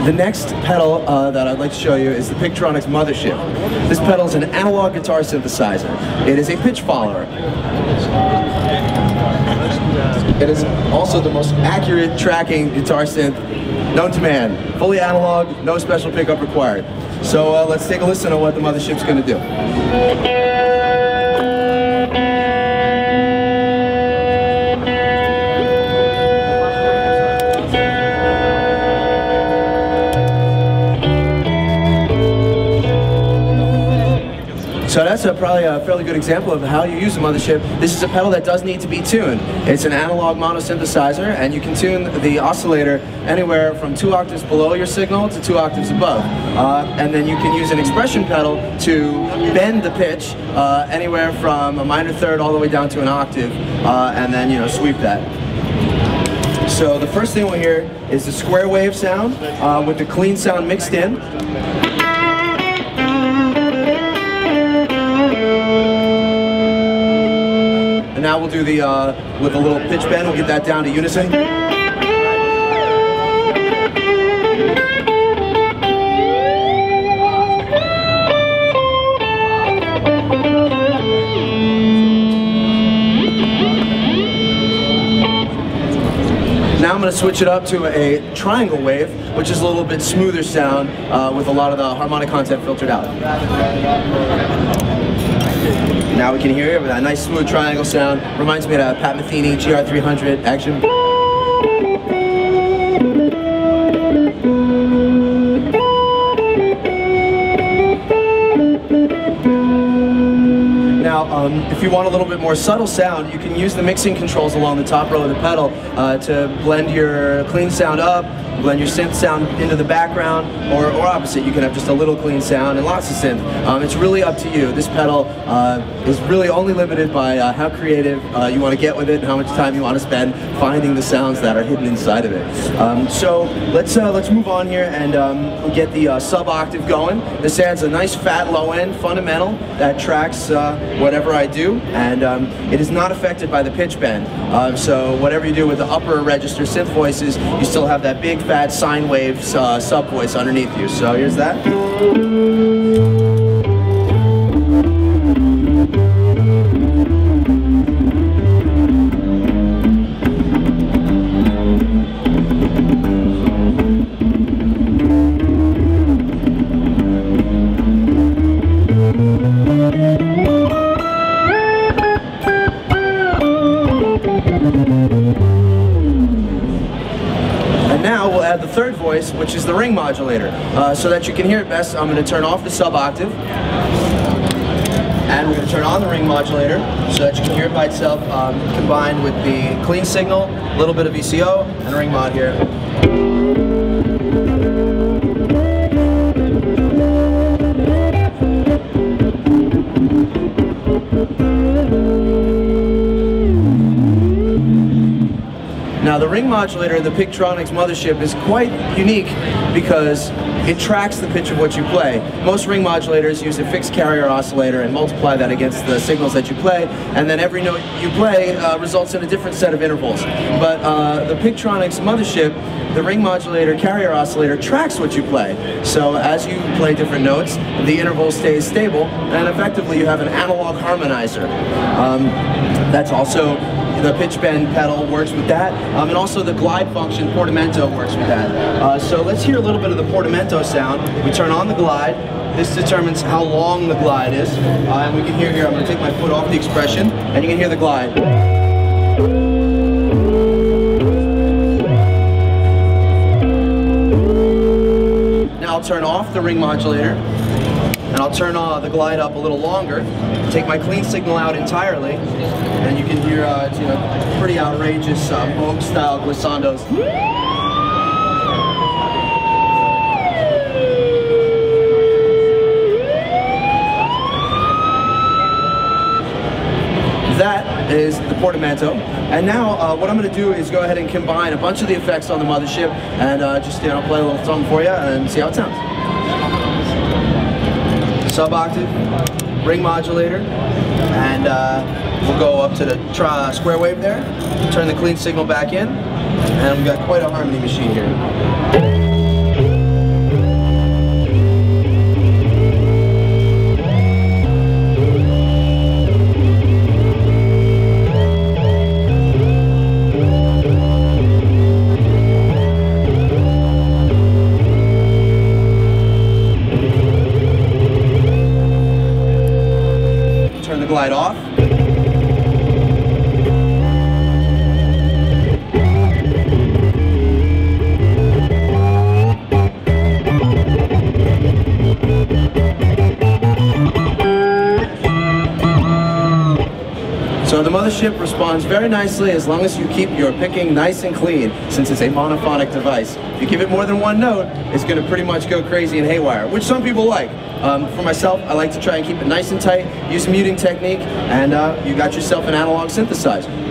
The next pedal that I'd like to show you is the Pigtronix Mothership. This pedal is an analog guitar synthesizer. It is a pitch follower. It is also the most accurate tracking guitar synth known to man. Fully analog, no special pickup required. So let's take a listen to what the Mothership's going to do. So that's probably a fairly good example of how you use the Mothership. This is a pedal that does need to be tuned. It's an analog mono synthesizer, and you can tune the oscillator anywhere from 2 octaves below your signal to 2 octaves above. And then you can use an expression pedal to bend the pitch anywhere from a minor third all the way down to an octave, and then sweep that. So the first thing we'll hear is the square wave sound with the clean sound mixed in. Now we'll do the, with a little pitch bend, we'll get that down to unison. Now I'm going to switch it up to a triangle wave, which is a little bit smoother sound with a lot of the harmonic content filtered out. Now we can hear it with that nice smooth triangle sound. Reminds me of that Pat Metheny GR300 action. Now, if you want a little bit more subtle sound, you can use the mixing controls along the top row of the pedal to blend your clean sound up, blend your synth sound into the background, or opposite. You can have just a little clean sound and lots of synth. It's really up to you. This pedal is really only limited by how creative you want to get with it and how much time you want to spend finding the sounds that are hidden inside of it. So let's move on here and get the sub-octave going. This adds a nice fat low end fundamental that tracks whatever I do, and it is not affected by the pitch bend. So whatever you do with the upper register synth voices, you still have that big fat sine wave sub voice underneath you. So here's that. Now we'll add the third voice, which is the ring modulator. So that you can hear it best, I'm going to turn off the sub-octave, and we're going to turn on the ring modulator so that you can hear it by itself, combined with the clean signal, a little bit of VCO, and a ring mod here. Now the ring modulator in the Pigtronix Mothership is quite unique because it tracks the pitch of what you play. Most ring modulators use a fixed carrier oscillator and multiply that against the signals that you play, and then every note you play results in a different set of intervals. But the Pigtronix Mothership, the ring modulator carrier oscillator tracks what you play. So as you play different notes, the interval stays stable, and effectively you have an analog harmonizer. That's also the pitch bend pedal works with that, and also the glide function portamento works with that. So let's hear a little bit of the portamento sound. We turn on the glide. This determines how long the glide is, and we can hear here, I'm going to take my foot off the expression, and you can hear the glide. Now I'll turn off the ring modulator, and I'll turn the glide up a little longer, take my clean signal out entirely, and you can hear it's, pretty outrageous Moog style glissandos. That is the portamento, and now what I'm going to do is go ahead and combine a bunch of the effects on the Mothership and just play a little something for you and see how it sounds. Sub-octave, ring modulator, and we'll go up to the square wave there, turn the clean signal back in, and we've got quite a harmony machine here. Mothership responds very nicely as long as you keep your picking nice and clean, since it's a monophonic device. If you give it more than one note, it's going to pretty much go crazy and haywire, which some people like. For myself, I like to try and keep it nice and tight, use a muting technique, and you got yourself an analog synthesizer.